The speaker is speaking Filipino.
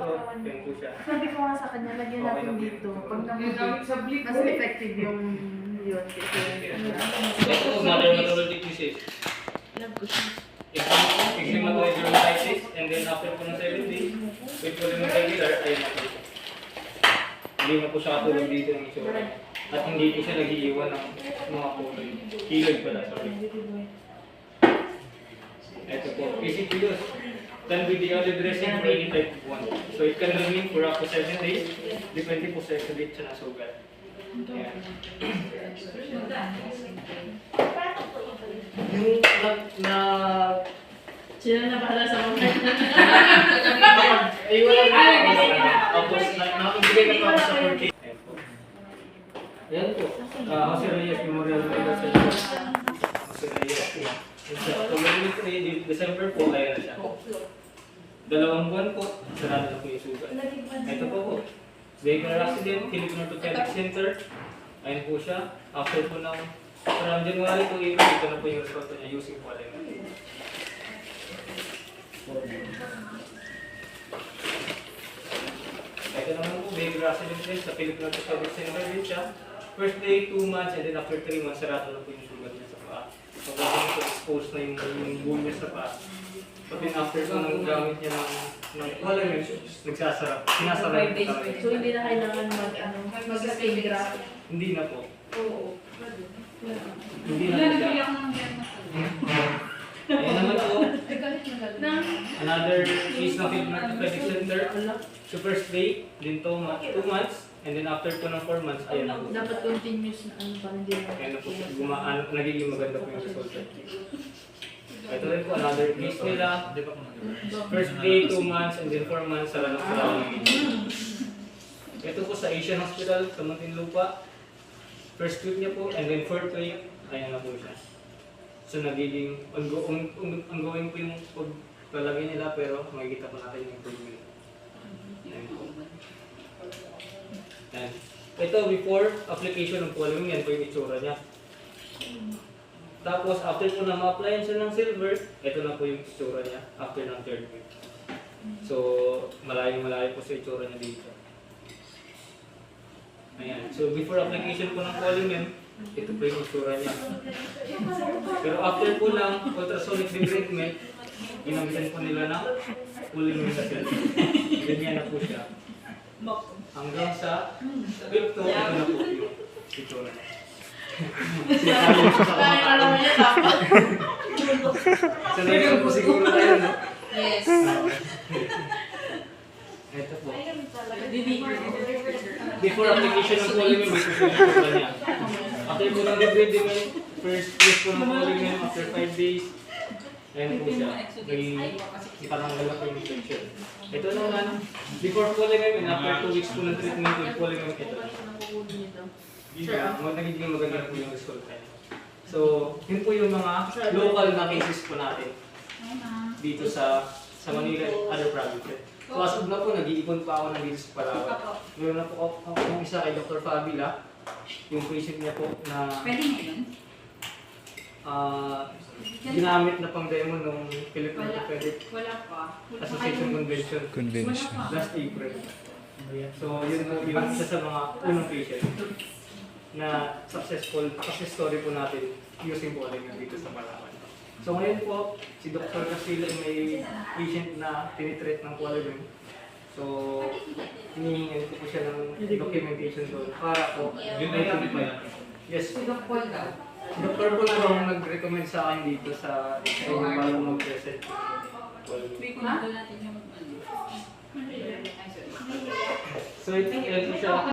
dito, yan po siya. Sabi ko nga sa kanya, lagyan natin dito. Pag mas effective yung yun. Ito po, dermatologic disease. Love ko siya. Eczema dermatitis, and then after po ng 7 days, with po yung regular, ayun na po siya. Hindi na po siya katulog dito ng itsura. At hindi po siya nag-iiwan ng mga kulay. Kilod pala, sorry. Ito po, PCPUs can be the only dressing for any type of wound. So it can remain for up to 7 days, depende po sa exhibit siya na sugat. Ayan. Yung na Sila na bahala sa mga. ay wala na. Tapos nakibigay na po ako sa 4K. Ayan po. Ayan po. Jose Reyes Memorial Medical Center. Jose Reyes. Tuloy po December po, kaya na siya. 2 buwan po, sarado na po yung sugat. Ito po po. Vehicular accident, Philippine Orthopedic Center. Ayan po siya. After po ng around January po, ito na po yung result niya using po alin. Ito naman po, vehicular accident din sa Philippine Orthopedic Center din siya. First day, 2 months, and then after 3 months, sarado na po yung sugat niya sa paa. So, kung expose na yung bone niya sa paa. But then after po nang gamit niya ng polymer, nagsasarap. Sinasarap yung talaga. So hindi na kailangan mag-skin graft. Hindi na po. Oo. Hindi na po siya. Ayan naman po. Another case ng Philippine Orthopedic Center. So first day, din 2 months, and then after po ng 4 months, ayan na po. Dapat continuous na ano pa rin din. Ayan na po siya. Nagiging maganda po yung result. Ito rin po, another case nila. First day, 2 months, and then 4 months, sarado po lang. Ito po sa Asian Hospital, sa Muntinlupa. First week niya po, and then 4th week, ayan na po siya. So nagiging ongoing po yung paglalagay nila, pero makikita po natin yung improvement. Ayan po. Ayan. Ito, before application ng polymer, yan po yung itsura niya. Tapos, after po na ma-applyan siya ng silver, ito na po yung itsura niya after ng 3rd week. So, malayo po sa itsura niya dito. Ayan. So, before application po ng polymer, ito po yung itsura niya. Pero after po ng ultrasonic debridement, ginamitan po nila ng polymer sa cell. Ganyan na po siya. Hanggang sa 5th, ito na po yung itsura niya. Alam mo niya dapat. Sanay ka po siguro tayo, no? Yes. Ito po. Before application ng polymer, may susunod niya. After po ng debridement, first use po ng polymer after 5 days. Ayan po siya. Parang wala po yung infection. Ito naman, before polymer and after 2 weeks po ng treatment with polymer, ito. Nagiging maganda po yung result tayo. So, yun po yung mga local na cases po natin dito sa Manila at other provinces. So, as of na po, nag-iipon pa ako ng dito sa Palawan. Meron na po ako yung isa kay Dr. Fabila, yung patient niya po na ginamit na pang demo nung Philippine Orthopedic Association Convention last April. So, yun po yung isa sa mga unang patient na successful story po natin using polymer dito sa Palawan. So ngayon po, si Dr. Casilla may patient na tinitreat ng polymer. So, hinihingan ko po siya ng documentation doon para po yes. Si Dr. Paul daw. Si Dr. Paul po ang nag-recommend sa akin dito sa para mag-present. So I think ito siya.